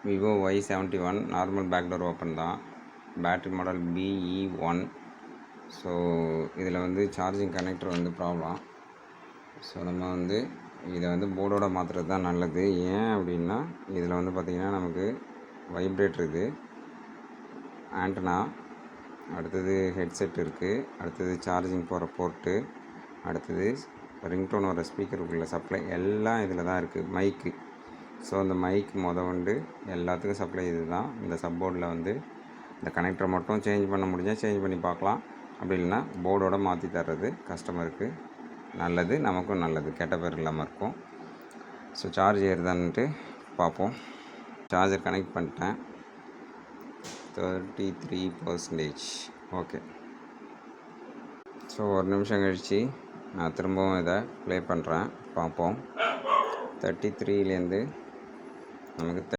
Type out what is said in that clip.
Vivo Y71 normal back door open தான். Battery model BE1. So இதில் வந்து சார்ஜிங் கனெக்டர் வந்து ப்ராப்ளம். ஸோ நம்ம வந்து இதை வந்து போர்டோட மாற்றுறது தான் நல்லது. ஏன் அப்படின்னா இதில் வந்து பார்த்திங்கன்னா நமக்கு வைப்ரேட்டர் இது, ஆண்டனா, அடுத்தது ஹெட்செட் இருக்குது, அடுத்தது சார்ஜிங் போகிற போர்ட்டு, அடுத்தது ரிங்டோன் வர ஸ்பீக்கருக்குள்ள சப்ளை எல்லாம் இதில் தான் இருக்குது. மைக்கு, ஸோ அந்த மைக் கொண்டு எல்லாத்துக்கும் சப்ளை இது தான். இந்த சப்போர்டில் வந்து இந்த கனெக்டரை மட்டும் சேஞ்ச் பண்ண முடிஞ்சால் சேஞ்ச் பண்ணி பார்க்கலாம். அப்படி இல்லைன்னா போர்டோட மாற்றி தர்றது கஸ்டமருக்கு நல்லது, நமக்கும் நல்லது, கெட்ட பேர் இல்லாமல் இருக்கும். ஸோ சார்ஜ் ஏறுதான்ட்டு பார்ப்போம். சார்ஜர் கனெக்ட் பண்ணிட்டேன், 33%. ஓகே. ஸோ ஒரு நிமிஷம் கழித்து நான் திரும்பவும் இதை ப்ளே பண்ணுறேன், பார்ப்போம். 33லேருந்து நமக்கு